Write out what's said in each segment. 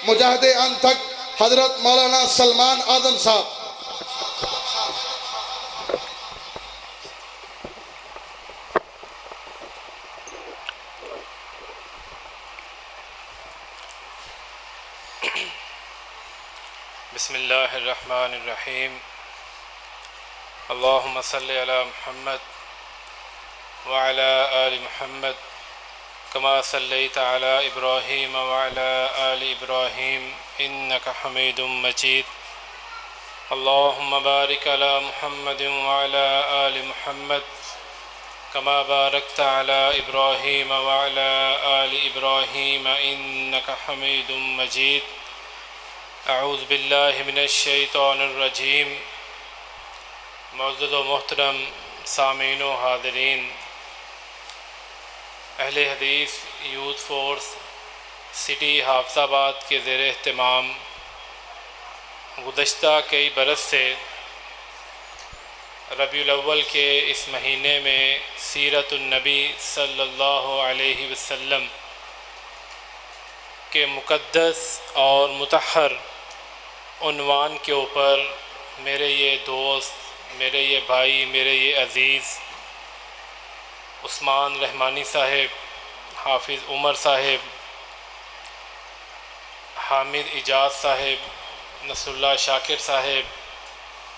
مجاہد انتھک حضرت مولانا سلمان اعظم صاحب۔ بسم اللہ الرحمن الرحیم۔ اللہم صلی علی محمد وعلی آل محمد کما صلیت علی ابراہیم وعلی آل ابراہیم انک حمید مجید۔ اللہم بارک علی محمد وعلی آل محمد کما بارکت علی ابراہیم وعلی آل ابراہیم انک حمید مجید۔ اعوذ باللہ من الشیطان الرجیم۔ معزز و محترم سامعین و حاضرین، اہل حدیث یوتھ فورس سٹی حافظ آباد کے زیر اہتمام گزشتہ کئی برس سے ربیع الاول کے اس مہینے میں سیرت النبی صلی اللہ علیہ وسلم کے مقدس اور مطہر عنوان کے اوپر میرے یہ دوست، میرے یہ بھائی، میرے یہ عزیز عثمان رحمانی صاحب، حافظ عمر صاحب، حامد اجاز صاحب، نصر اللہ شاکر صاحب،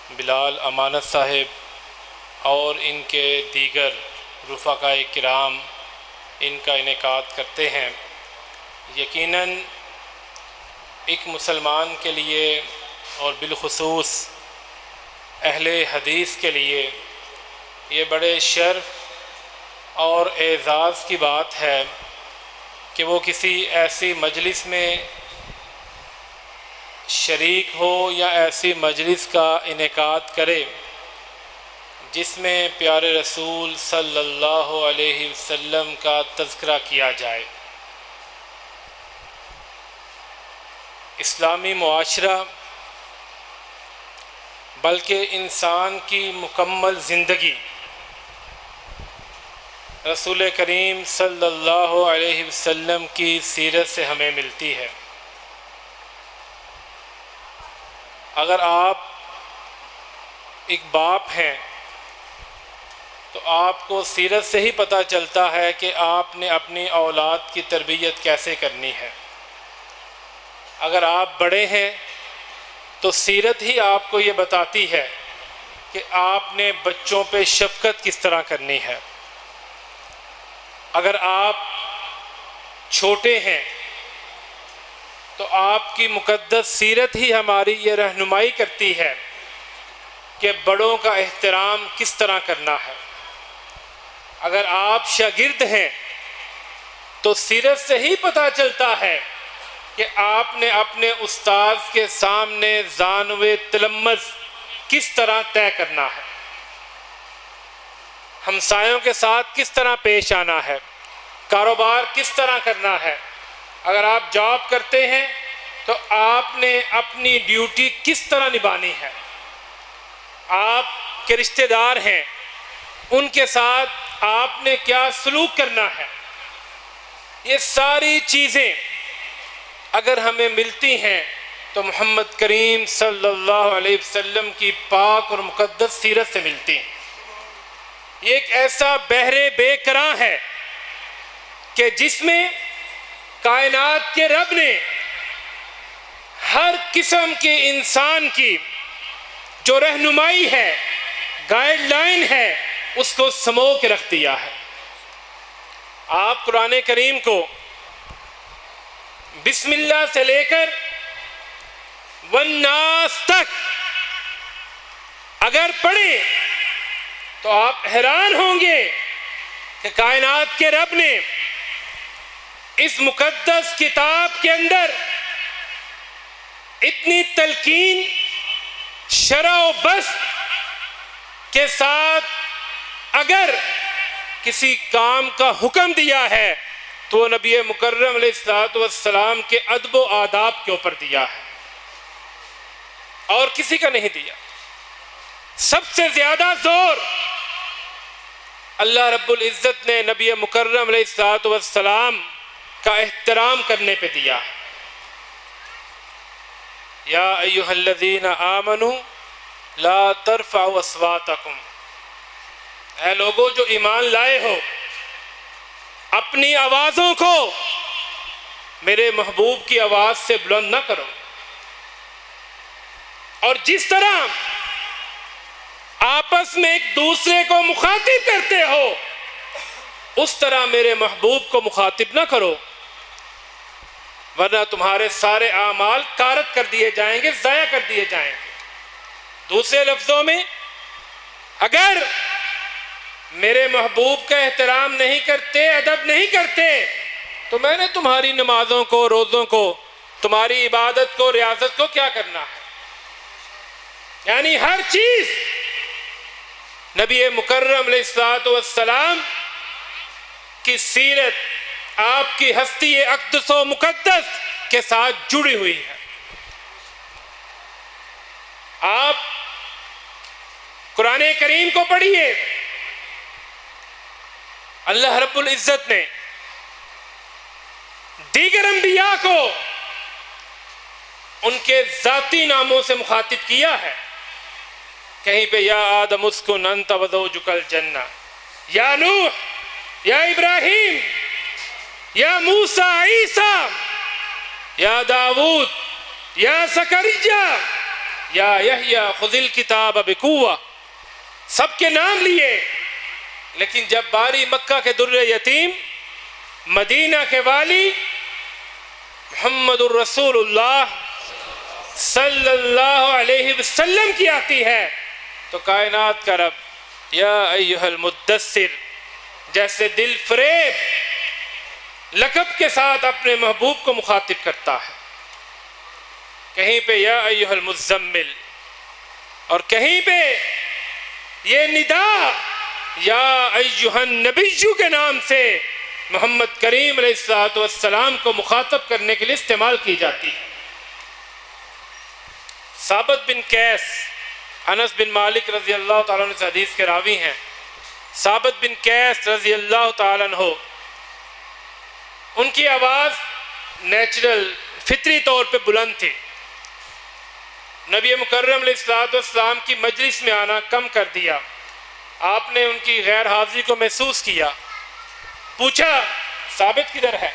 بلال امانت صاحب اور ان کے دیگر رفقائے کرام ان کا انعقاد کرتے ہیں۔ یقیناً ایک مسلمان کے لیے اور بالخصوص اہل حدیث کے لیے یہ بڑے شرف اور اعزاز کی بات ہے کہ وہ کسی ایسی مجلس میں شریک ہو یا ایسی مجلس کا انعقاد کرے جس میں پیارے رسول صلی اللہ علیہ وسلم کا تذکرہ کیا جائے۔ اسلامی معاشرہ بلکہ انسان کی مکمل زندگی رسول کریم صلی اللہ علیہ وسلم کی سیرت سے ہمیں ملتی ہے۔ اگر آپ ایک باپ ہیں تو آپ کو سیرت سے ہی پتہ چلتا ہے کہ آپ نے اپنی اولاد کی تربیت کیسے کرنی ہے۔ اگر آپ بڑے ہیں تو سیرت ہی آپ کو یہ بتاتی ہے کہ آپ نے بچوں پہ شفقت کس طرح کرنی ہے۔ اگر آپ چھوٹے ہیں تو آپ کی مقدس سیرت ہی ہماری یہ رہنمائی کرتی ہے کہ بڑوں کا احترام کس طرح کرنا ہے۔ اگر آپ شاگرد ہیں تو سیرت سے ہی پتہ چلتا ہے کہ آپ نے اپنے استاد کے سامنے زانوِ تلمذ کس طرح طے کرنا ہے، ہمسایوں کے ساتھ کس طرح پیش آنا ہے، کاروبار کس طرح کرنا ہے۔ اگر آپ جاب کرتے ہیں تو آپ نے اپنی ڈیوٹی کس طرح نبھانی ہے۔ آپ کے رشتہ دار ہیں، ان کے ساتھ آپ نے کیا سلوک کرنا ہے۔ یہ ساری چیزیں اگر ہمیں ملتی ہیں تو محمد کریم صلی اللہ علیہ وسلم کی پاک اور مقدس سیرت سے ملتی ہیں۔ یہ ایک ایسا بحر بے کراں ہے کہ جس میں کائنات کے رب نے ہر قسم کے انسان کی جو رہنمائی ہے، گائیڈ لائن ہے، اس کو سمو کے رکھ دیا ہے۔ آپ قرآن کریم کو بسم اللہ سے لے کر والناس تک اگر پڑھیں تو آپ حیران ہوں گے کہ کائنات کے رب نے اس مقدس کتاب کے اندر اتنی تلقین، شرح و بسط کے ساتھ اگر کسی کام کا حکم دیا ہے تو نبی مکرم علیہ السلام کے ادب و آداب کے اوپر دیا ہے اور کسی کا نہیں دیا۔ سب سے زیادہ زور اللہ رب العزت نے نبی مکرم علیہ السلام کا احترام کرنے پہ دیا۔ یا ایھا الذین آمنوا لا ترفعوا اصواتکم، اے لوگو جو ایمان لائے ہو، اپنی آوازوں کو میرے محبوب کی آواز سے بلند نہ کرو، اور جس طرح آپس میں ایک دوسرے کو مخاطب کرتے ہو اس طرح میرے محبوب کو مخاطب نہ کرو، ورنہ تمہارے سارے اعمال کارت کر دیے جائیں گے، ضائع کر دیے جائیں گے۔ دوسرے لفظوں میں اگر میرے محبوب کا احترام نہیں کرتے، ادب نہیں کرتے، تو میں نے تمہاری نمازوں کو، روزوں کو، تمہاری عبادت کو، ریاضت کو کیا کرنا ہے؟ یعنی ہر چیز نبی مکرم علیہ السلام کی سیرت، آپ کی ہستی اقدس و مقدس کے ساتھ جڑی ہوئی ہے۔ آپ قرآن کریم کو پڑھیے، اللہ رب العزت نے دیگر انبیاء کو ان کے ذاتی ناموں سے مخاطب کیا ہے۔ کہیں پہ یا آدم اسکن انت وزوجک الجنہ، یا نوح، یا ابراہیم، یا موسیٰ عیسیٰ، یا داود، یا زکریا، یا یحییٰ خذ الکتاب بقوہ، سب کے نام لیے، لیکن جب باری مکہ کے در یتیم، مدینہ کے والی محمد الرسول اللہ صلی اللہ علیہ وسلم کی آتی ہے تو کائنات کا رب یا ایھا المدثر جیسے دل فریب لقب کے ساتھ اپنے محبوب کو مخاطب کرتا ہے۔ کہیں پہ یا ایھا المزمل، اور کہیں پہ یہ ندا یا ایھا النبی کے نام سے محمد کریم علیہ السلام کو مخاطب کرنے کے لیے استعمال کی جاتی ہے۔ ثابت بن قیس انس بن مالک رضی اللہ تعالیٰ عنہ سے حدیث کے راوی ہیں۔ ثابت بن قیس رضی اللہ تعالیٰ عنہ، ان کی آواز نیچرل فطری طور پہ بلند تھی۔ نبی مکرم علیہ السلام کی مجلس میں آنا کم کر دیا، آپ نے ان کی غیر حاضری کو محسوس کیا، پوچھا ثابت کدھر ہے؟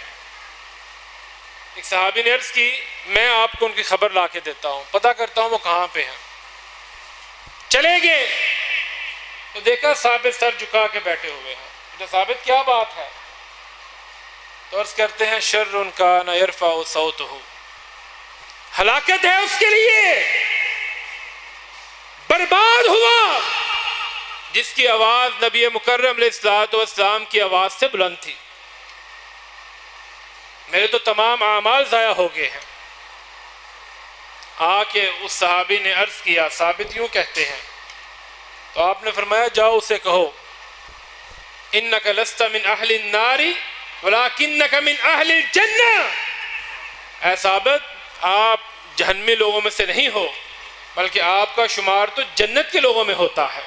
ایک صحابی نے عرض کی میں آپ کو ان کی خبر لا کے دیتا ہوں، پتہ کرتا ہوں وہ کہاں پہ ہیں۔ چلے گئے تو دیکھا ثابت سر جھکا کے بیٹھے ہوئے ہیں۔ تو ثابت کیا بات ہے؟ تو عرض کرتے ہیں شر کان یرفع صوتہ، ہلاکت ہے اس کے لیے، برباد ہوا جس کی آواز نبی مکرم علیہ السلام کی آواز سے بلند تھی۔ میرے تو تمام اعمال ضائع ہو گئے ہیں۔ آ کے اس صحابی نے عرض کیا ثابت یوں کہتے ہیں، تو آپ نے فرمایا جاؤ اسے کہو انک لست من اہل النار ولکنک من اہل الجنہ، اے ثابت آپ جہنمی لوگوں میں سے نہیں ہو بلکہ آپ کا شمار تو جنت کے لوگوں میں ہوتا ہے۔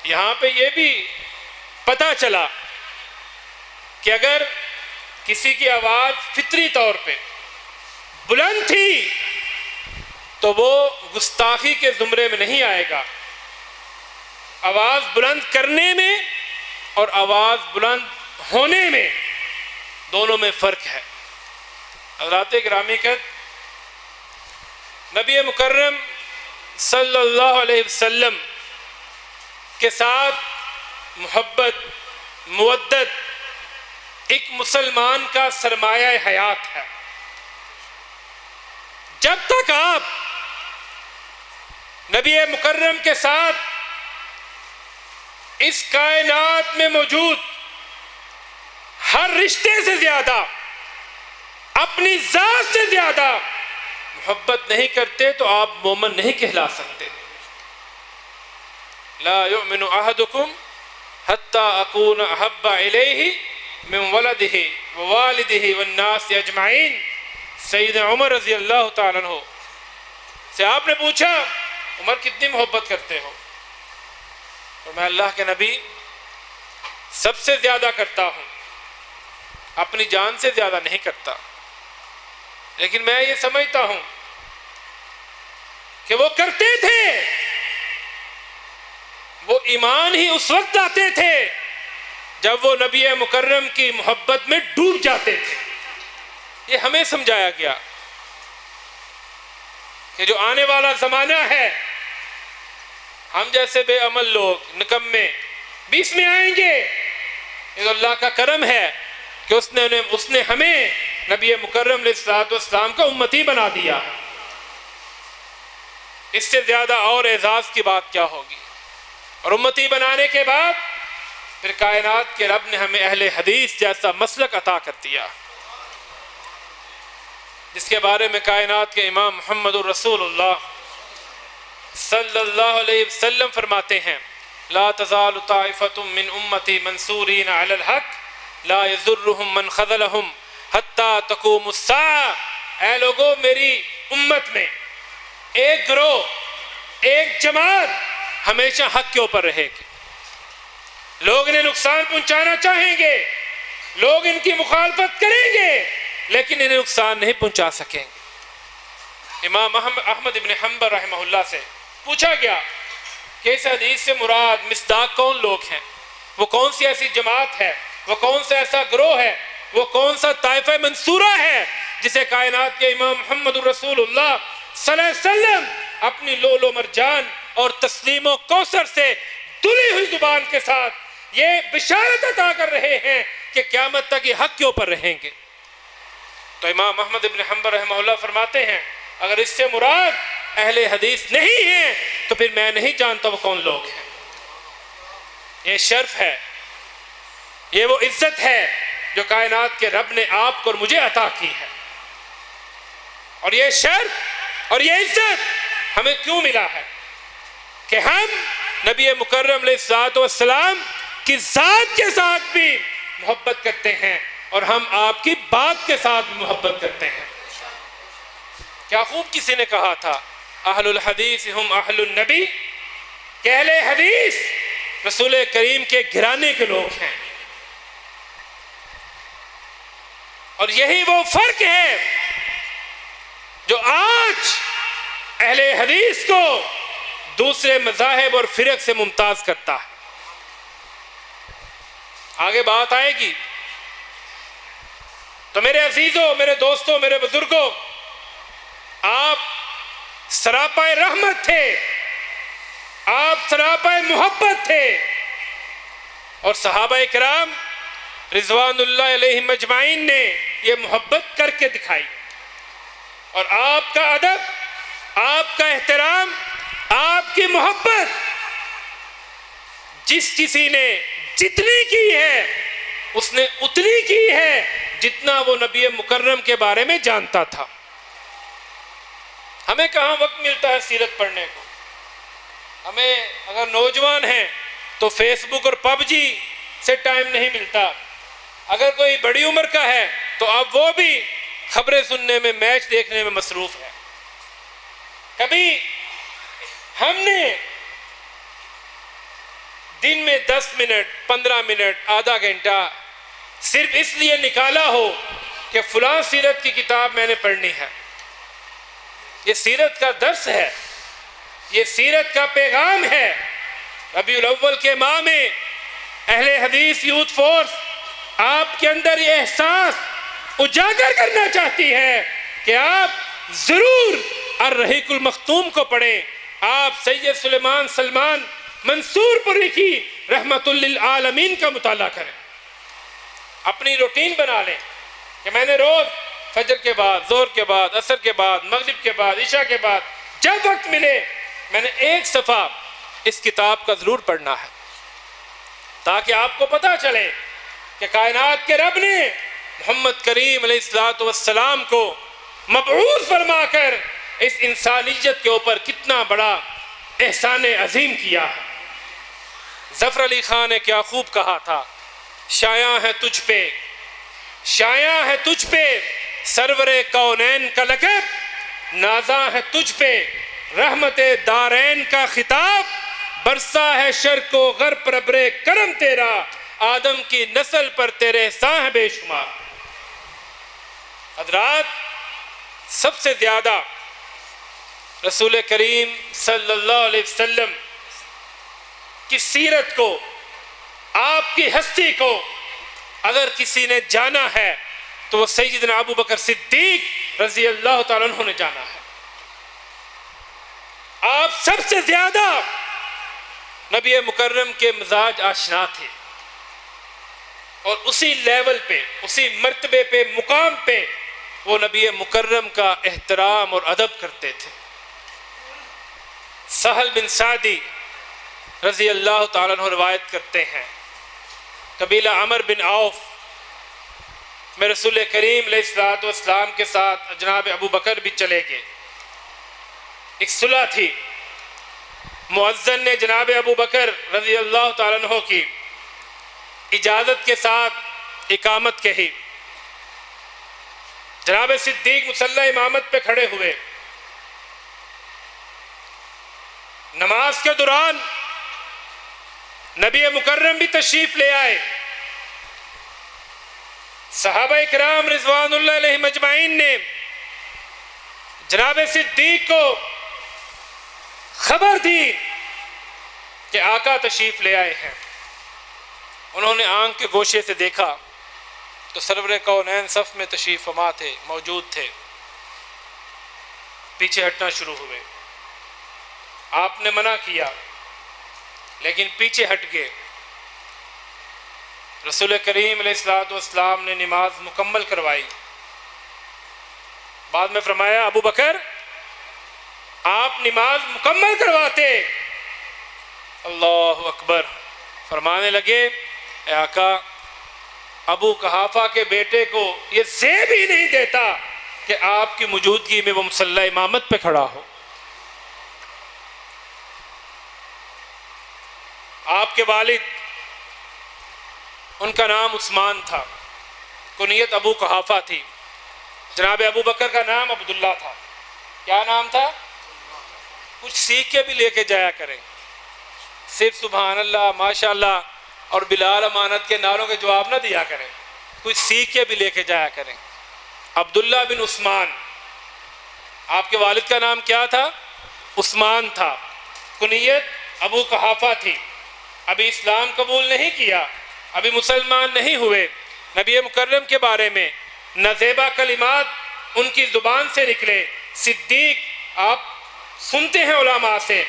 یہاں پہ یہ بھی پتہ چلا کہ اگر کسی کی آواز فطری طور پہ بلند تھی تو وہ گستاخی کے زمرے میں نہیں آئے گا۔ آواز بلند کرنے میں اور آواز بلند ہونے میں دونوں میں فرق ہے۔ حضرات گرامی قدر، نبی مکرم صلی اللہ علیہ وسلم کے ساتھ محبت، مودت ایک مسلمان کا سرمایہ حیات ہے۔ جب تک آپ نبی مکرم کے ساتھ اس کائنات میں موجود ہر رشتے سے زیادہ، اپنی ذات سے زیادہ محبت نہیں کرتے تو آپ مومن نہیں کہلا سکتے۔ لا یؤمن احدکم حتی اکون احب الیہ من ولدہ ووالدہ والناس اجمعین۔ سیدنا عمر رضی اللہ تعالیٰ عنہ سے آپ نے پوچھا عمر کتنی محبت کرتے ہو؟ اور میں اللہ کے نبی سب سے زیادہ کرتا ہوں، اپنی جان سے زیادہ نہیں کرتا، لیکن میں یہ سمجھتا ہوں کہ وہ کرتے تھے، وہ ایمان ہی اس وقت لاتے تھے جب وہ نبی مکرم کی محبت میں ڈوب جاتے تھے۔ یہ ہمیں سمجھایا گیا کہ جو آنے والا زمانہ ہے، ہم جیسے بے عمل لوگ نکمے بیچ میں آئیں گے، یہ اللہ کا کرم ہے کہ اس نے ہمیں نبی مکرم علیہ الصلوۃ والسلام کا امتی بنا دیا۔ اس سے زیادہ اور اعزاز کی بات کیا ہوگی؟ اور امتی بنانے کے بعد پھر کائنات کے رب نے ہمیں اہل حدیث جیسا مسلک عطا کر دیا، جس کے بارے میں کائنات کے امام محمد الرسول اللہ صلی اللہ علیہ وسلم فرماتے ہیں، لا تزال طائفۃ من امتی منصورین علی الحق لا یضرهم من خذلهم حتی تقوم الساعہ۔ اے لوگو، میری امت میں ایک گروہ، ایک جماعت ہمیشہ حق کے اوپر رہے گی۔ لوگ انہیں نقصان پہنچانا چاہیں گے، لوگ ان کی مخالفت کریں گے، لیکن انہیں نقصان نہیں پہنچا سکیں گے۔ امام احمد ابن حنبل رحمہ اللہ سے پوچھا گیا کہ اس حدیث سے مراد مصداق کون لوگ ہیں؟ وہ کون سی ایسی جماعت ہے، وہ کون سا ایسا گروہ ہے، وہ کون سا طائفہ منصورہ ہے جسے کائنات کے امام محمد الرسول اللہ صلی اللہ علیہ وسلم اپنی لولو مرجان اور تسلیم و کوثر سے دلی ہوئی زبان کے ساتھ یہ بشارت عطا کر رہے ہیں کہ قیامت تک یہ حق کے اوپر رہیں گے؟ تو امام احمد ابن حنبل رحمہ اللہ فرماتے ہیں، اگر اس سے مراد اہل حدیث نہیں ہیں تو پھر میں نہیں جانتا وہ کون لوگ ہیں۔ یہ شرف ہے، یہ وہ عزت ہے جو کائنات کے رب نے آپ کو اور مجھے عطا کی ہے۔ اور یہ شرف اور یہ عزت ہمیں کیوں ملا ہے؟ کہ ہم نبی مکرم علیہ الصلوۃ والسلام کی ذات کے ساتھ بھی محبت کرتے ہیں اور ہم آپ کی بات کے ساتھ بھی محبت کرتے ہیں۔ کیا خوب کسی نے کہا تھا، اہل الحدیث ہم اہل النبی، کہ اہل حدیث رسول کریم کے گھرانے کے لوگ ہیں۔ اور یہی وہ فرق ہے جو آج اہل حدیث کو دوسرے مذاہب اور فرق سے ممتاز کرتا ہے۔ آگے بات آئے گی تو میرے عزیزوں، میرے دوستوں، میرے بزرگوں، آپ سراپا رحمت تھے، آپ سراپا محبت تھے، اور صحابہ کرام رضوان اللہ علیہم اجمعین نے یہ محبت کر کے دکھائی۔ اور آپ کا ادب، آپ کا احترام، آپ کی محبت جس کسی نے جتنی کی ہے اس نے اتنی کی ہے جتنا وہ نبی مکرم کے بارے میں جانتا تھا۔ ہمیں کہاں وقت ملتا ہے سیرت پڑھنے کو؟ ہمیں اگر نوجوان ہیں تو فیس بک اور پب جی سے ٹائم نہیں ملتا، اگر کوئی بڑی عمر کا ہے تو اب وہ بھی خبریں سننے میں، میچ دیکھنے میں مصروف ہے۔ کبھی ہم نے دن میں 10 منٹ، 15 منٹ، آدھا گھنٹہ صرف اس لیے نکالا ہو کہ فلاں سیرت کی کتاب میں نے پڑھنی ہے۔ یہ سیرت کا درس ہے، یہ سیرت کا پیغام ہے۔ ربیع الاول کے ماہ میں اہل حدیث یوتھ فورس آپ کے اندر یہ احساس اجاگر کرنا چاہتی ہے کہ آپ ضرور الرحیق المختوم کو پڑھیں، آپ سید سلیمان سلمان منصور پوری کی رحمت للعالمین کا مطالعہ کریں، اپنی روٹین بنا لیں کہ میں نے روز فجر کے بعد، ظہر کے بعد، عصر کے بعد، مغرب کے بعد، عشاء کے بعد جب وقت ملے میں نے ایک صفحہ اس کتاب کا ضرور پڑھنا ہے، تاکہ آپ کو پتہ چلے کہ کائنات کے رب نے محمد کریم علیہ الصلوۃ والسلام کو مبعوث فرما کر اس انسانیت کے اوپر کتنا بڑا احسان عظیم کیا۔ ظفر علی خان نے کیا خوب کہا تھا، شایع ہے تجھ پہ، شایع ہے تجھ پہ سرور کونین کا لقب، نازاں ہے تجھ پہ رحمت دارین کا خطاب، برسا ہے شرق و غرب پر ابر کرم تیرا، آدم کی نسل پر تیرے احسان ہے بے شمار۔ حضرات، سب سے زیادہ رسول کریم صلی اللہ علیہ وسلم کی سیرت کو، آپ کی ہستی کو اگر کسی نے جانا ہے تو وہ سیدنا ابو بکر صدیق رضی اللہ تعالیٰ عنہ نے جانا ہے۔ آپ سب سے زیادہ نبی مکرم کے مزاج آشنا تھے، اور اسی لیول پہ، اسی مرتبے پہ، مقام پہ وہ نبی مکرم کا احترام اور ادب کرتے تھے۔ سہل بن سعدی رضی اللہ تعالیٰ عنہ روایت کرتے ہیں، قبیلہ عمر بن عوف میں رسول کریم علیہ الصلوۃ والسلام کے ساتھ جناب ابو بکر بھی چلے گئے۔ ایک صلح تھی، مؤذن نے جناب ابو بکر رضی اللہ تعالیٰ عنہ کی اجازت کے ساتھ اقامت کہی۔ جناب صدیق مصلی امامت پہ کھڑے ہوئے، نماز کے دوران نبی مکرم بھی تشریف لے آئے۔ صحابہ کرام رضوان اللہ علیہم اجمعین نے جناب صدیق کو خبر دی کہ آقا تشریف لے آئے ہیں۔ انہوں نے آنکھ کے گوشے سے دیکھا تو سرور کونین صف میں تشریف فرما تھے، موجود تھے۔ پیچھے ہٹنا شروع ہوئے، آپ نے منع کیا لیکن پیچھے ہٹ گئے۔ رسول کریم علیہ الصلوۃ والسلام نے نماز مکمل کروائی۔ بعد میں فرمایا ابو بکر آپ نماز مکمل کرواتے۔ اللہ اکبر، فرمانے لگے اے آقا ابو قحافہ کے بیٹے کو یہ زیب ہی نہیں دیتا کہ آپ کی موجودگی میں وہ مصلی امامت پہ کھڑا ہو۔ آپ کے والد، ان کا نام عثمان تھا، کنیت ابو قحافہ تھی۔ جناب ابو بکر کا نام عبداللہ تھا۔ کیا نام تھا؟ کچھ سیکھ کے بھی لے کے جایا کریں، صرف سبحان اللہ ماشاء اللہ اور بلال امانت کے نعروں کے جواب نہ دیا کریں، کچھ سیکھ کے بھی لے کے جایا کریں۔ عبداللہ بن عثمان، آپ کے والد کا نام کیا تھا؟ عثمان تھا، کنیت ابو قحافہ تھی۔ ابھی اسلام قبول نہیں کیا، ابھی مسلمان نہیں ہوئے۔ نبی مکرم کے بارے میں نازیبا کلمات ان کی زبان سے نکلے۔ صدیق، آپ سنتے ہیں علماء سے،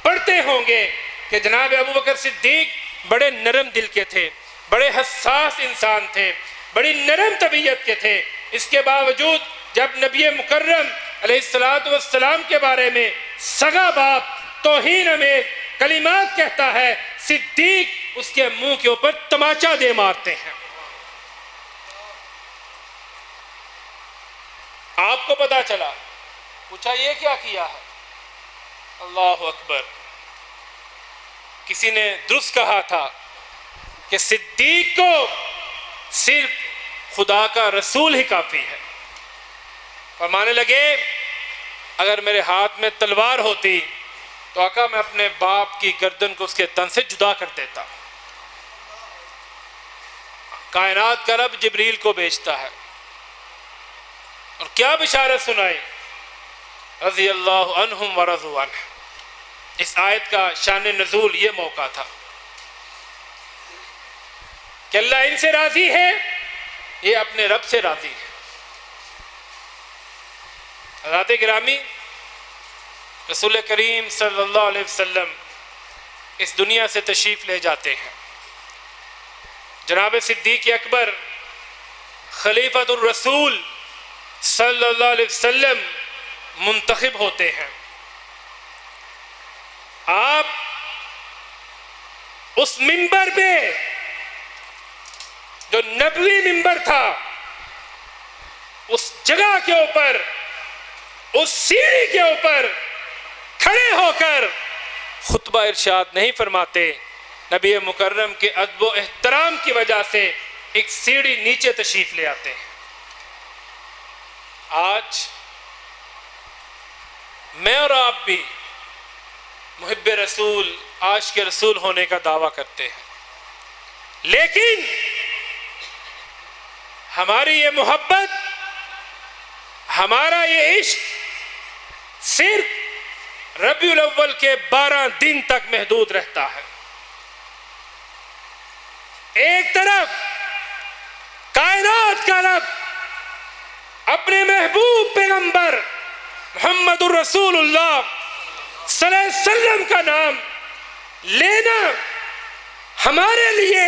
پڑھتے ہوں گے کہ جناب ابو بکر صدیق بڑے نرم دل کے تھے، بڑے حساس انسان تھے، بڑی نرم طبیعت کے تھے۔ اس کے باوجود جب نبی مکرم علیہ الصلوۃ والسلام کے بارے میں سگا باپ توہین میں کلمات کہتا ہے، صدیق اس کے منہ کے اوپر تماچا دے مارتے ہیں۔ آپ کو پتا چلا، پوچھا یہ کیا کیا ہے؟ اللہ اکبر، کسی نے درست کہا تھا کہ صدیق کو صرف خدا کا رسول ہی کافی ہے۔ فرمانے لگے اگر میرے ہاتھ میں تلوار ہوتی تو آقا میں اپنے باپ کی گردن کو اس کے تن سے جدا کر دیتا۔ کائنات کا رب جبریل کو بھیجتا ہے اور کیا بشارت سنائی، رضی اللہ عنہم ورضوا عنہ۔ اس آیت کا شان نزول یہ موقع تھا کہ اللہ ان سے راضی ہے، یہ اپنے رب سے راضی ہے۔ حضرات گرامی، رسول کریم صلی اللہ علیہ وسلم اس دنیا سے تشریف لے جاتے ہیں۔ جناب صدیق اکبر خلیفۃ الرسول صلی اللہ علیہ وسلم منتخب ہوتے ہیں۔ آپ اس منبر پہ جو نبوی منبر تھا، اس جگہ کے اوپر، اس سیڑھی کے اوپر کھڑے ہو کر خطبہ ارشاد نہیں فرماتے۔ نبی مکرم کے ادب و احترام کی وجہ سے ایک سیڑھی نیچے تشریف لے آتے ہیں۔ آج میں اور آپ بھی محب رسول، عاشق رسول ہونے کا دعویٰ کرتے ہیں، لیکن ہماری یہ محبت، ہمارا یہ عشق صرف ربیع الاول کے 12 دن تک محدود رہتا ہے۔ ایک طرف کائنات کا رب اپنے محبوب پیغمبر محمد الرسول اللہ صلی اللہ علیہ وسلم کا نام لینا ہمارے لیے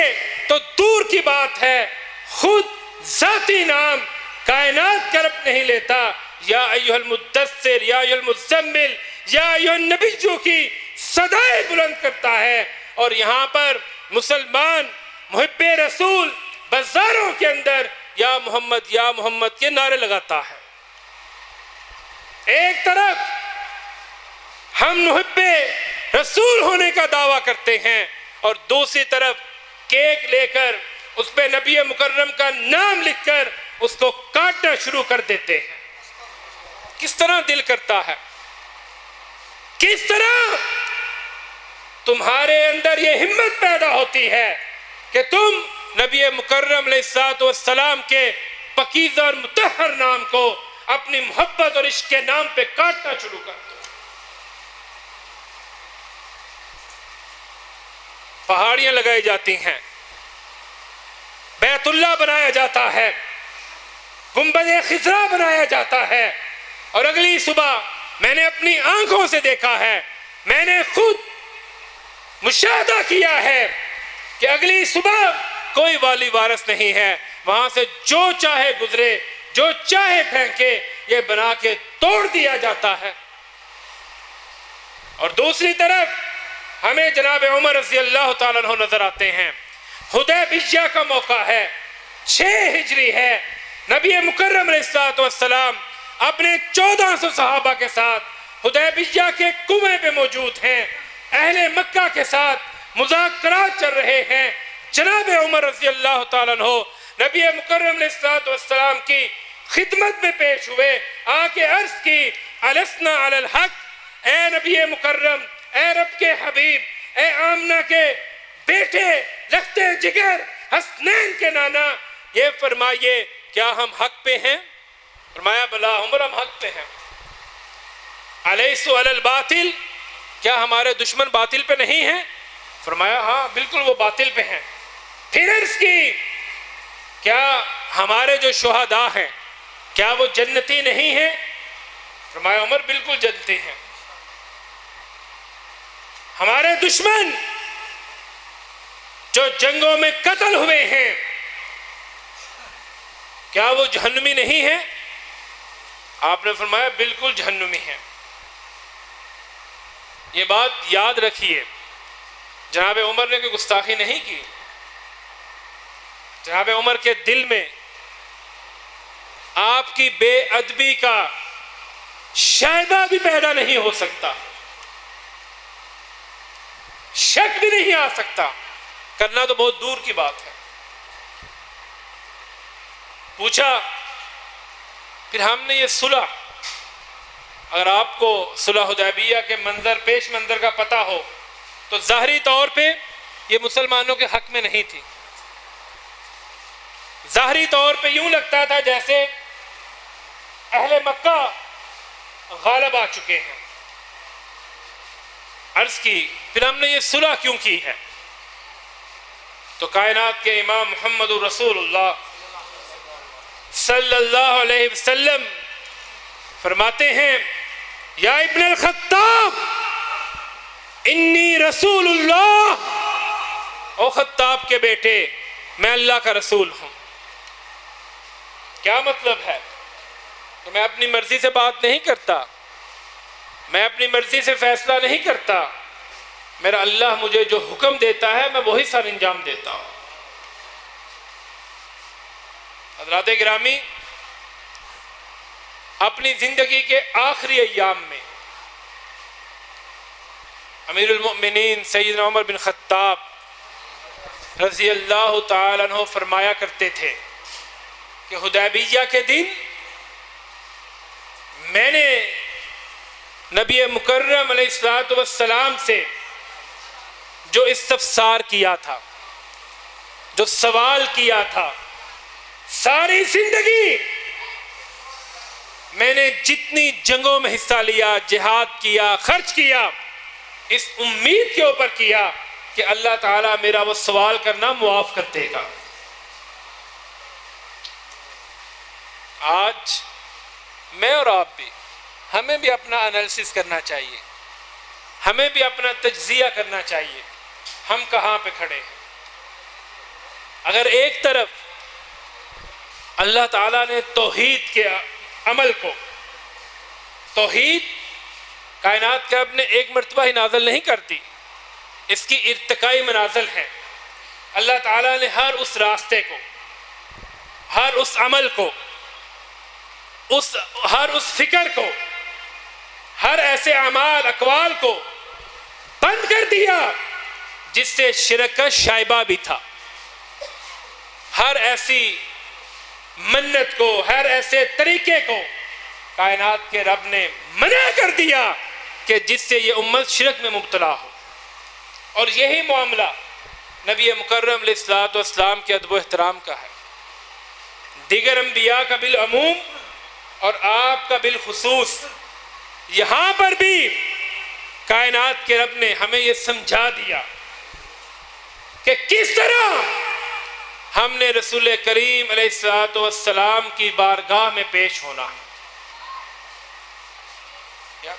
تو دور کی بات ہے، خود ذاتی نام کائنات کا رب نہیں لیتا۔ یا ایھا المدثر، یا ایھا المزمل، یا ایھا النبی جو کی صدائے بلند کرتا ہے، اور یہاں پر مسلمان محب رسول بازاروں کے اندر یا محمد کے نعرے لگاتا ہے۔ ایک طرف ہم محب رسول ہونے کا دعویٰ کرتے ہیں اور دوسری طرف کیک لے کر اس پہ نبی مکرم کا نام لکھ کر اس کو کاٹنا شروع کر دیتے ہیں۔ کس طرح دل کرتا ہے، کس طرح تمہارے اندر یہ ہمت پیدا ہوتی ہے کہ تم نبی مکرم علیہ السلام کے پاکیزہ اور مطہر نام کو اپنی محبت اور عشق کے نام پہ کاٹنا شروع کر دو۔ پہاڑیاں لگائی جاتی ہیں، بیت اللہ بنایا جاتا ہے، گنبد خضرا بنایا جاتا ہے، اور اگلی صبح میں نے اپنی آنکھوں سے دیکھا ہے، میں نے خود مشاہدہ کیا ہے کہ اگلی صبح کوئی والی وارث نہیں ہے، وہاں سے جو چاہے گزرے، جو چاہے پھینکے، یہ بنا کے توڑ دیا جاتا ہے۔ اور دوسری طرف ہمیں جناب عمر رضی اللہ تعالیٰ عنہ نظر آتے ہیں۔ حدیبیہ کا موقع ہے، 6 ہجری ہے، نبی مکرم علیہ السلام اپنے 1400 صحابہ کے ساتھ حدیبیہ کے کنویں پہ موجود ہیں، اہل مکہ کے ساتھ مذاکرات چل رہے ہیں۔ جناب عمر رضی اللہ تعالیٰ عنہ نبی مکرم علیہ السلام کی خدمت میں پیش ہوئے، آ کے عرض کی السنا علی الحق، اے نبی مکرم، اے رب کے حبیب، اے آمنہ کے بیٹے، لختے جگر، حسنین کے نانا، یہ فرمائیے کیا ہم حق پہ ہیں؟ فرمایا بلا عمر، ہم حق پہ ہیں۔ الیس علی الباطل، کیا ہمارے دشمن باطل پہ نہیں ہیں؟ فرمایا ہاں بالکل وہ باطل پہ ہیں۔ پھر عرض کی کیا ہمارے جو شہداء ہیں کیا وہ جنتی نہیں ہیں؟ فرمایا عمر بالکل جنتی ہیں۔ ہمارے دشمن جو جنگوں میں قتل ہوئے ہیں کیا وہ جہنمی نہیں ہیں؟ آپ نے فرمایا بالکل جہنمی ہیں۔ یہ بات یاد رکھیے، جناب عمر نے کوئی گستاخی نہیں کی، جناب عمر کے دل میں آپ کی بے ادبی کا شائبہ بھی پیدا نہیں ہو سکتا، شک بھی نہیں آ سکتا، کرنا تو بہت دور کی بات ہے۔ پوچھا پھر ہم نے یہ صلح، اگر آپ کو صلح حدیبیہ کے پیش منظر کا پتہ ہو تو ظاہری طور پہ یہ مسلمانوں کے حق میں نہیں تھی۔ ظاہری طور پہ یوں لگتا تھا جیسے اہل مکہ غالب آ چکے ہیں۔ عرض کی پھر ہم نے یہ صلح کیوں کی ہے؟ تو کائنات کے امام محمد الرسول اللہ صلی اللہ علیہ وسلم فرماتے ہیں یا ابن الخطاب انی رسول اللہ، او خطاب کے بیٹے میں اللہ کا رسول ہوں۔ کیا مطلب ہے؟ کہ میں اپنی مرضی سے بات نہیں کرتا، میں اپنی مرضی سے فیصلہ نہیں کرتا، میرا اللہ مجھے جو حکم دیتا ہے میں وہی سر انجام دیتا ہوں۔ حضرات گرامی، اپنی زندگی کے آخری ایام میں امیر المؤمنین سیدنا عمر بن خطاب رضی اللہ تعالی عنہ فرمایا کرتے تھے کہ حدیبیہ کے دن میں نے نبی مکرم علیہ السلام سے جو استفسار کیا تھا، جو سوال کیا تھا، ساری زندگی میں نے جتنی جنگوں میں حصہ لیا، جہاد کیا، خرچ کیا، اس امید کے اوپر کیا کہ اللہ تعالیٰ میرا وہ سوال کرنا معاف کر دے گا۔ آج میں اور آپ بھی، ہمیں بھی اپنا انالیسس کرنا چاہیے، ہمیں بھی اپنا تجزیہ کرنا چاہیے، ہم کہاں پہ کھڑے ہیں۔ اگر ایک طرف اللہ تعالیٰ نے توحید کے عمل کو، توحید کائنات کے رب نے ایک مرتبہ ہی نازل نہیں کر دی، اس کی ارتقائی منازل ہیں۔ اللہ تعالیٰ نے ہر اس راستے کو، ہر اس عمل کو، ہر اس فکر کو، ہر ایسے اعمال اقوال کو بند کر دیا جس سے شرک کا شائبہ بھی تھا۔ ہر ایسی منت کو، ہر ایسے طریقے کو کائنات کے رب نے منع کر دیا کہ جس سے یہ امت شرک میں مبتلا ہو۔ اور یہی معاملہ نبی مکرم علیہ الصلوۃ والسلام کے ادب و احترام کا ہے، دیگر انبیاء کا بالعموم اور آپ کا بالخصوص۔ یہاں پر بھی کائنات کے رب نے ہمیں یہ سمجھا دیا کہ کس طرح ہم نے رسول کریم علیہ الصلوۃ والسلام کی بارگاہ میں پیش ہونا ہے۔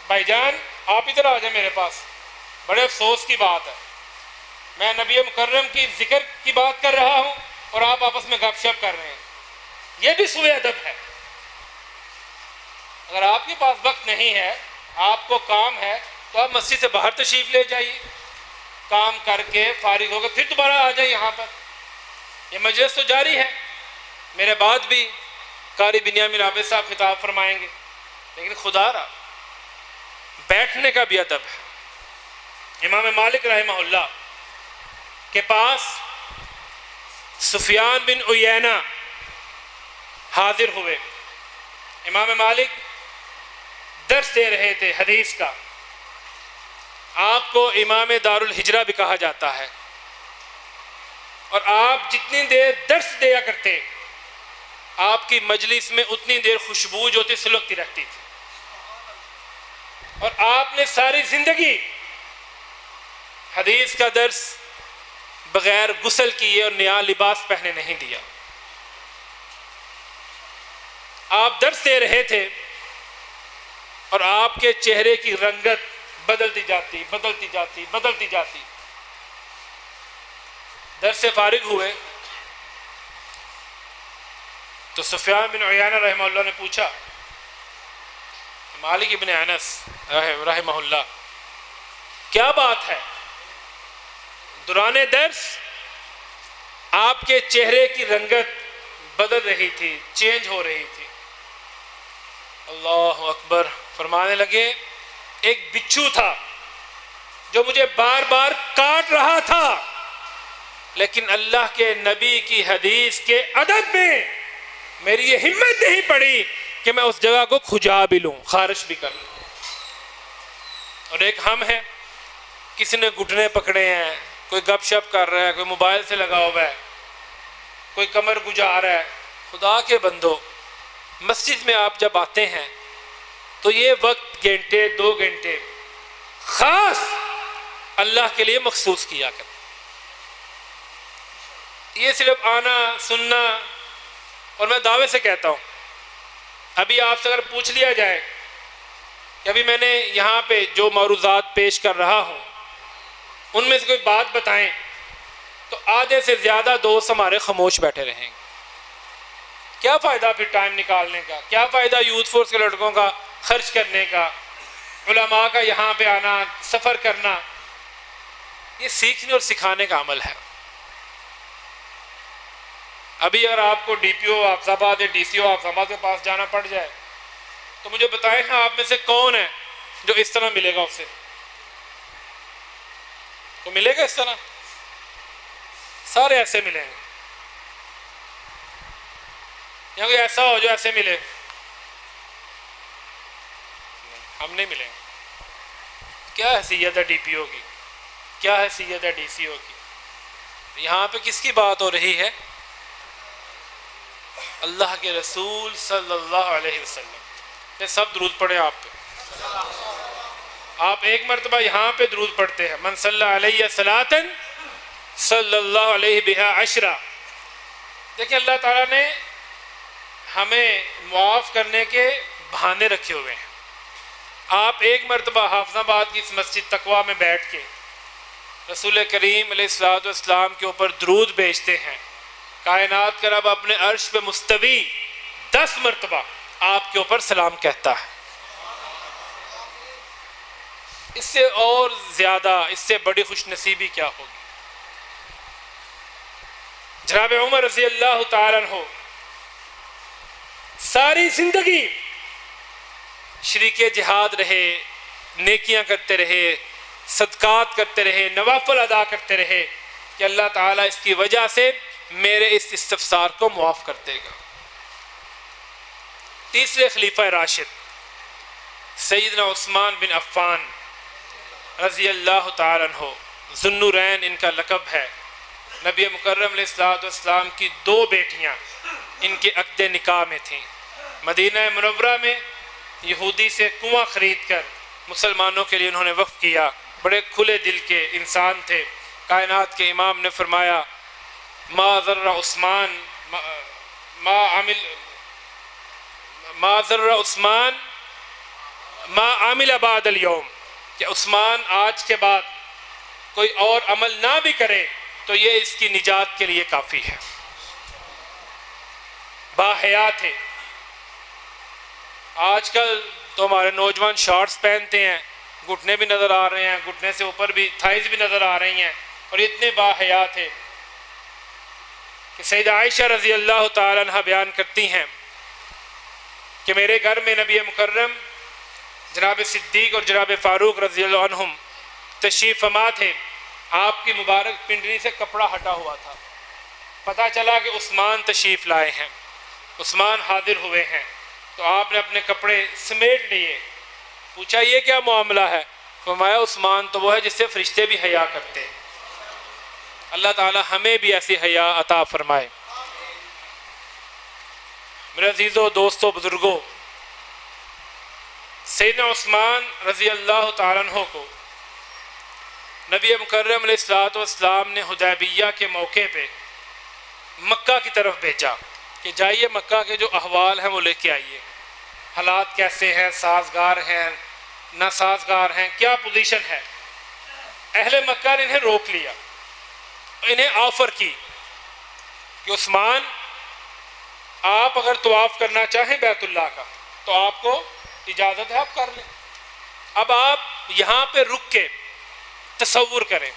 بھائی جان آپ ادھر آ جائیں میرے پاس، بڑے افسوس کی بات ہے، میں نبی مکرم کی ذکر کی بات کر رہا ہوں اور آپ آپس میں گپ شپ کر رہے ہیں، یہ بھی سوء ادب ہے۔ اگر آپ کے پاس وقت نہیں ہے، آپ کو کام ہے، تو آپ مسجد سے باہر تشریف لے جائیے، کام کر کے فارغ ہو کے پھر دوبارہ آ جائیں یہاں پر۔ یہ مجلس تو جاری ہے، میرے بعد بھی قاری بنیامین عابد صاحب خطاب فرمائیں گے، لیکن خدا را بیٹھنے کا بھی ادب ہے۔ امام مالک رحمہ اللہ کے پاس سفیان بن عیینہ حاضر ہوئے۔ امام مالک درس دے رہے تھے حدیث کا، آپ کو امام دار الہجرہ بھی کہا جاتا ہے، اور آپ جتنی دیر درس دیا کرتے آپ کی مجلس میں اتنی دیر خوشبو جو تھی سلگتی رہتی تھی، اور آپ نے ساری زندگی حدیث کا درس بغیر غسل کیے اور نیا لباس پہنے نہیں دیا۔ آپ درس دے رہے تھے اور آپ کے چہرے کی رنگت بدلتی جاتی بدلتی جاتی بدلتی جاتی۔ درس سے فارغ ہوئے تو سفیان بن عیینہ رحمہ اللہ نے پوچھا، مالک ابن انس رحمہ اللہ کیا بات ہے؟ دوران درس آپ کے چہرے کی رنگت بدل رہی تھی، چینج ہو رہی تھی۔ اللہ اکبر، فرمانے لگے ایک بچھو تھا جو مجھے بار بار کاٹ رہا تھا، لیکن اللہ کے نبی کی حدیث کے ادب میں میری یہ ہمت نہیں پڑی کہ میں اس جگہ کو کھجا بھی لوں، خارش بھی کر لوں۔ اور ایک ہم ہیں، کسی نے گھٹنے پکڑے ہیں، کوئی گپ شپ کر رہا ہے، کوئی موبائل سے لگا ہوا ہے، کوئی کمر گجا رہا ہے۔ خدا کے بندو، مسجد میں آپ جب آتے ہیں تو یہ وقت گھنٹے 2 گھنٹے خاص اللہ کے لیے مخصوص کیا کریں۔ یہ صرف آنا سننا، اور میں دعوے سے کہتا ہوں، ابھی آپ سے اگر پوچھ لیا جائے کہ ابھی میں نے یہاں پہ جو معروضات پیش کر رہا ہوں ان میں سے کوئی بات بتائیں، تو آدھے سے زیادہ دوست ہمارے خاموش بیٹھے رہیں گے۔ کیا فائدہ پھر ٹائم نکالنے کا؟ کیا فائدہ یوتھ فورس کے لڑکوں کا خرچ کرنے کا، علماء کا یہاں پہ آنا، سفر کرنا؟ یہ سیکھنے اور سکھانے کا عمل ہے۔ ابھی اگر آپ کو ڈی پی او حافظ آباد یا ڈی سی او حافظ آباد کے پاس جانا پڑ جائے تو مجھے بتائیں نا، آپ میں سے کون ہے جو اس طرح ملے گا اسے؟ تو ملے گا اس طرح؟ سارے ایسے ملیں گے، یا کوئی ایسا ہو جو ایسے ملے؟ ہم نہیں ملیں گے۔ کیا حیثیت ہے ڈی پی او کی؟ کیا حیثیت ہے ڈی سی او کی؟ یہاں پہ کس کی بات ہو رہی ہے؟ اللہ کے رسول صلی اللہ علیہ وسلم۔ کہ سب درود پڑھیں آپ پہ. آپ ایک مرتبہ یہاں پہ درود پڑھتے ہیں، من صلی علیہ صلاۃً صلی اللہ علیہ بہا عشرہ. دیکھیں اللہ تعالیٰ نے ہمیں معاف کرنے کے بہانے رکھے ہوئے ہیں. آپ ایک مرتبہ حافظ آباد کی اس مسجد تقویٰ میں بیٹھ کے رسول کریم علیہ الصلوۃ والسلام کے اوپر درود بھیجتے ہیں، کائنات کا رب اپنے عرش پہ مستوی 10 مرتبہ آپ کے اوپر سلام کہتا ہے. اس سے اور زیادہ، اس سے بڑی خوش نصیبی کیا ہوگی. جناب عمر رضی اللہ تعالیٰ عنہ ساری زندگی شریک جہاد رہے، نیکیاں کرتے رہے، صدقات کرتے رہے، نوافل ادا کرتے رہے کہ اللہ تعالیٰ اس کی وجہ سے میرے اس استفسار کو معاف کر دے گا. تیسرے خلیفہ راشد سیدنا عثمان بن عفان رضی اللہ تعالیٰ عنہ، ذو النورین ان کا لقب ہے. نبی مکرم علیہ الصلوۃ والسلام کی 2 بیٹیاں ان کے عقد نکاح میں تھیں. مدینہ منورہ میں یہودی سے کنواں خرید کر مسلمانوں کے لیے انہوں نے وقف کیا. بڑے کھلے دل کے انسان تھے. کائنات کے امام نے فرمایا ما ضر عثمان ما ضر عثمان ما عمل بعد اليوم، کہ عثمان آج کے بعد کوئی اور عمل نہ بھی کرے تو یہ اس کی نجات کے لیے کافی ہے. باحیا تھے. آج کل تو ہمارے نوجوان شارٹس پہنتے ہیں، گھٹنے بھی نظر آ رہے ہیں، گھٹنے سے اوپر بھی تھائز بھی نظر آ رہی ہیں، اور اتنے باحیا تھے کہ سیدہ عائشہ رضی اللہ تعالیٰ عنہ بیان کرتی ہیں کہ میرے گھر میں نبی مکرم جناب صدیق اور جناب فاروق رضی اللہ عنہم تشریف فرما تھے. آپ کی مبارک پنڈلی سے کپڑا ہٹا ہوا تھا. پتہ چلا کہ عثمان تشریف لائے ہیں، عثمان حاضر ہوئے ہیں. تو آپ نے اپنے کپڑے سمیٹ لیے. پوچھا یہ کیا معاملہ ہے؟ فرمایا عثمان تو وہ ہے جس سے فرشتے بھی حیا کرتے ہیں. اللہ تعالی ہمیں بھی ایسی حیا عطا فرمائے. میرے عزیزو، دوستو، بزرگوں، سیدنا عثمان رضی اللہ تعالیٰ عنہ کو نبی مکرم علیہ الصلوۃ والسلام نے حدیبیہ کے موقع پہ مکہ کی طرف بھیجا کہ جائیے مکہ کے جو احوال ہیں وہ لے کے آئیے. حالات کیسے ہیں، سازگار ہیں، ناسازگار ہیں، کیا پوزیشن ہے. اہل مکہ نے انہیں روک لیا، انہیں آفر کی کہ عثمان آپ اگر طواف کرنا چاہیں بیت اللہ کا تو آپ کو اجازت ہے، آپ کر لیں. اب آپ یہاں پہ رک کے تصور کریں،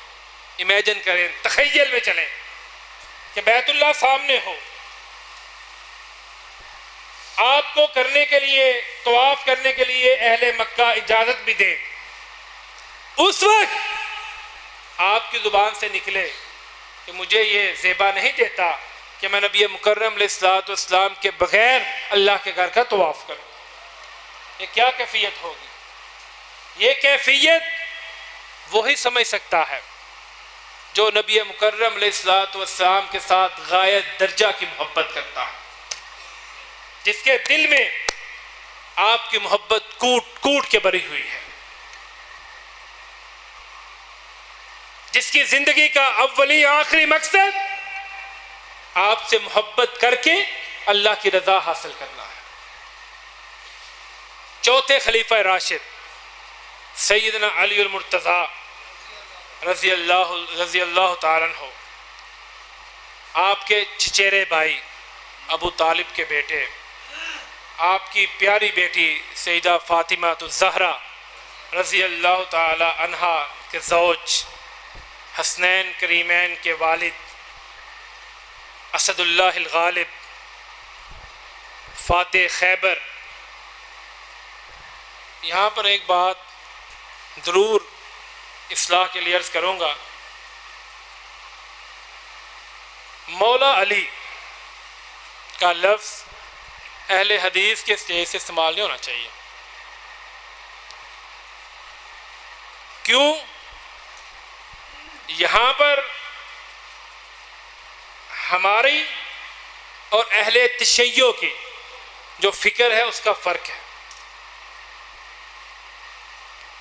امیجن کریں، تخیل میں چلیں کہ بیت اللہ سامنے ہو، آپ کو کرنے کے لیے، طواف کرنے کے لیے اہل مکہ اجازت بھی دیں. اس وقت آپ کی زبان سے نکلے کہ مجھے یہ زیبا نہیں دیتا کہ میں نبی مکرم علیہ الصلوۃ والسلام کے بغیر اللہ کے گھر کا طواف کروں. یہ کیا کیفیت ہوگی؟ یہ کیفیت وہی سمجھ سکتا ہے جو نبی مکرم علیہ الصلوۃ والسلام کے ساتھ غایت درجہ کی محبت کرتا ہے، جس کے دل میں آپ کی محبت کوٹ کوٹ کے بری ہوئی ہے، جس کی زندگی کا اولی آخری مقصد آپ سے محبت کر کے اللہ کی رضا حاصل کرنا ہے. چوتھے خلیفہ راشد سیدنا علی المرتضیٰ رضی اللہ تعالیٰ عنہ، آپ کے چچیرے بھائی ابو طالب کے بیٹے، آپ کی پیاری بیٹی سیدہ فاطمہ الزہرا رضی اللہ تعالی عنہا کے زوج، حسنین کریمین کے والد اسد اللہ الغالب، فاتح خیبر. یہاں پر ایک بات ضرور اصلاح کے لیے عرض کروں گا. مولا علی کا لفظ اہل حدیث کے اسٹیج سے استعمال نہیں ہونا چاہیے. کیوں؟ یہاں پر ہماری اور اہل تشیع کی جو فکر ہے اس کا فرق ہے.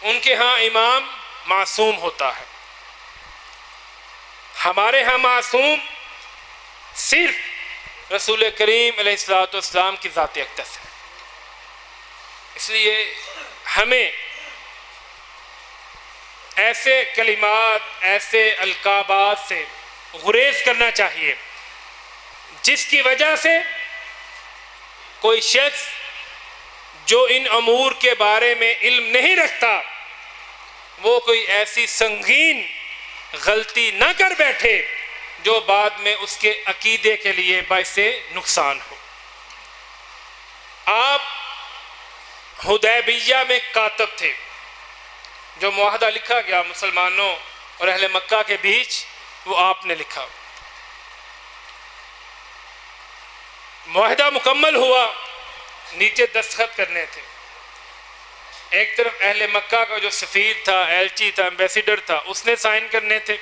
ان کے ہاں امام معصوم ہوتا ہے، ہمارے ہاں معصوم صرف رسول کریم علیہ الصلوۃ والسلام کی ذات اقدس ہے۔ اس لیے ہمیں ایسے کلمات، ایسے القابات سے گریز کرنا چاہیے جس کی وجہ سے کوئی شخص جو ان امور کے بارے میں علم نہیں رکھتا وہ کوئی ایسی سنگین غلطی نہ کر بیٹھے جو بعد میں اس کے عقیدے کے لیے باعث نقصان ہو۔ آپ حدیبیہ میں کاتب تھے، جو معاہدہ لکھا گیا مسلمانوں اور اہل مکہ کے بیچ، وہ آپ نے لکھا۔ معاہدہ مکمل ہوا، نیچے دستخط کرنے تھے۔ ایک طرف اہل مکہ کا جو سفیر تھا، ایلچی تھا، ایمبیسیڈر تھا، اس نے سائن کرنے تھے،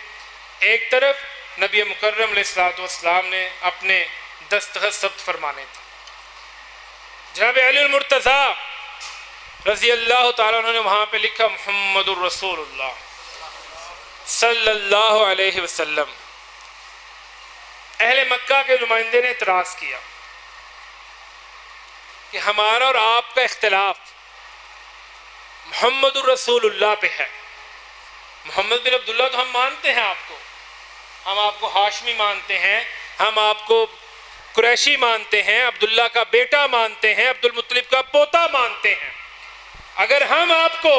ایک طرف نبی مکرم علیہ الصلوۃ والسلام نے اپنے دستخط ثبت فرمانے تھے۔ جناب علی المرتضیٰ رضی اللہ تعالیٰ عنہ نے وہاں پہ لکھا محمد الرسول اللہ صلی اللہ علیہ وسلم۔ اہل مکہ کے نمائندے نے اعتراض کیا کہ ہمارا اور آپ کا اختلاف محمد الرسول اللہ پہ ہے۔ محمد بن عبداللہ تو ہم مانتے ہیں آپ کو، ہم آپ کو ہاشمی مانتے ہیں، ہم آپ کو قریشی مانتے ہیں، عبداللہ کا بیٹا مانتے ہیں، عبد المطلب کا پوتا مانتے ہیں۔ اگر ہم آپ کو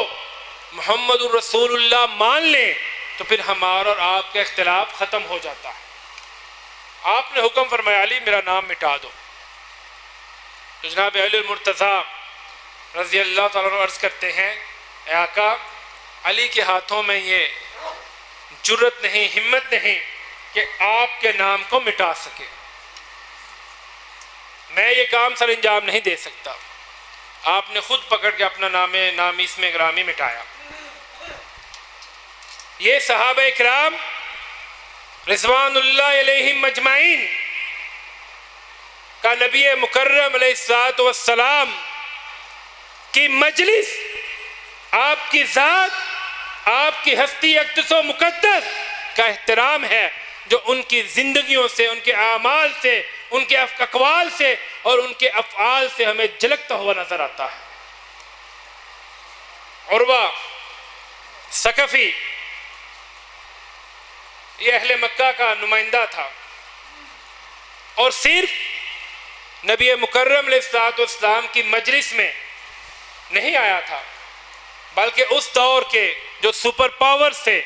محمد الرسول اللہ مان لیں تو پھر ہمارا اور آپ کا اختلاف ختم ہو جاتا ہے۔ آپ نے حکم فرمایا علی میرا نام مٹا دو۔ تو جناب علی المرتضیٰ رضی اللہ تعالیٰ عنہ عرض کرتے ہیں اے آقا، علی کے ہاتھوں میں یہ جرت نہیں، ہمت نہیں کہ آپ کے نام کو مٹا سکے، میں یہ کام سر انجام نہیں دے سکتا۔ آپ نے خود پکڑ کے اپنا نام اسم گرامی مٹایا۔ یہ صحابہ اکرام رضوان اللہ علیہم مجمعین کا نبی مکرم علیہ الصلوۃ والسلام کی مجلس، آپ کی ذات، آپ کی ہستی اقدس و مقدس کا احترام ہے، جو ان کی زندگیوں سے، ان کے اعمال سے، ان کے اقوال سے اور ان کے افعال سے ہمیں جھلکتا ہوا نظر آتا ہے۔ عروہ ثقفی یہ اہل مکہ کا نمائندہ تھا، اور صرف نبی مکرم علیہ الصلوۃ والسلام کی مجلس میں نہیں آیا تھا، بلکہ اس دور کے جو سپر پاور سے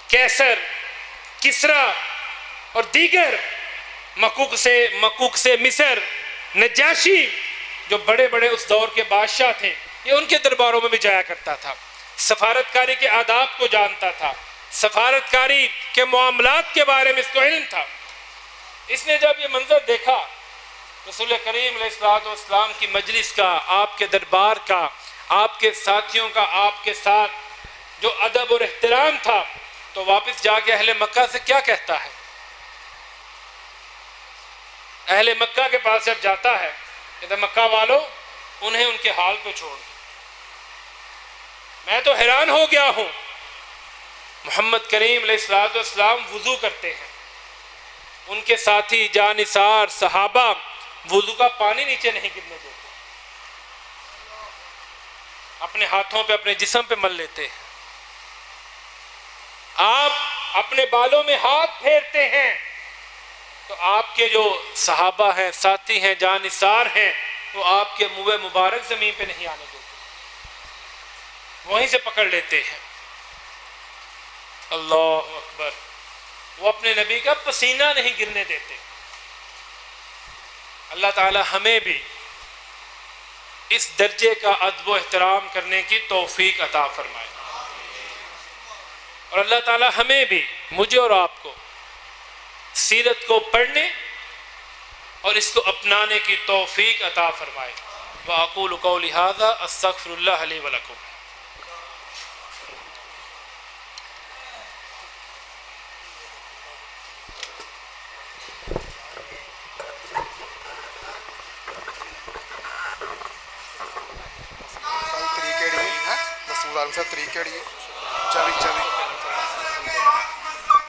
کیسر، کسرا اور دیگر مکوک سے مصر، نجاشی، جو بڑے بڑے اس دور کے بادشاہ تھے، یہ ان کے درباروں میں بھی جایا کرتا تھا، سفارتکاری کے آداب کو جانتا تھا، سفارتکاری کے معاملات کے بارے میں اس کو علم تھا۔ اس نے جب یہ منظر دیکھا رسول کریم علیہ الصلوۃ والسلام کی مجلس کا، آپ کے دربار کا، آپ کے ساتھیوں کا آپ کے ساتھ جو ادب اور احترام تھا، تو واپس جا کے اہل مکہ سے کیا کہتا ہے؟ اہل مکہ کے پاس جب جاتا ہے کہتا ہے مکہ والو انہیں ان کے حال پہ چھوڑ دو۔ میں تو حیران ہو گیا ہوں، محمد کریم علیہ الصلوۃ والسلام وضو کرتے ہیں، ان کے ساتھی جانثار صحابہ وضو کا پانی نیچے نہیں گرنے دیتے، اپنے ہاتھوں پہ، اپنے جسم پہ مل لیتے ہیں، آپ اپنے بالوں میں ہاتھ پھیرتے ہیں تو آپ کے جو صحابہ ہیں، ساتھی ہیں، جانثار ہیں، وہ آپ کے منہ مبارک زمین پہ نہیں آنے دیتے، وہیں سے پکڑ لیتے ہیں۔ اللہ اکبر، وہ اپنے نبی کا پسینہ نہیں گرنے دیتے۔ اللہ تعالی ہمیں بھی اس درجے کا ادب و احترام کرنے کی توفیق عطا فرمائے، اور اللہ تعالی ہمیں بھی، مجھے اور آپ کو، سیرت کو پڑھنے اور اس کو اپنانے کی توفیق عطا فرمائے۔ وَأَقُولُ قَوْلِي هَذَا أَسْتَغْفِرُ اللَّهَ لِي وَلَكُمْ۔ ਖਾਲਸਾ ਤਰੀਕ ਕਿਹੜੀ ਹੈ 24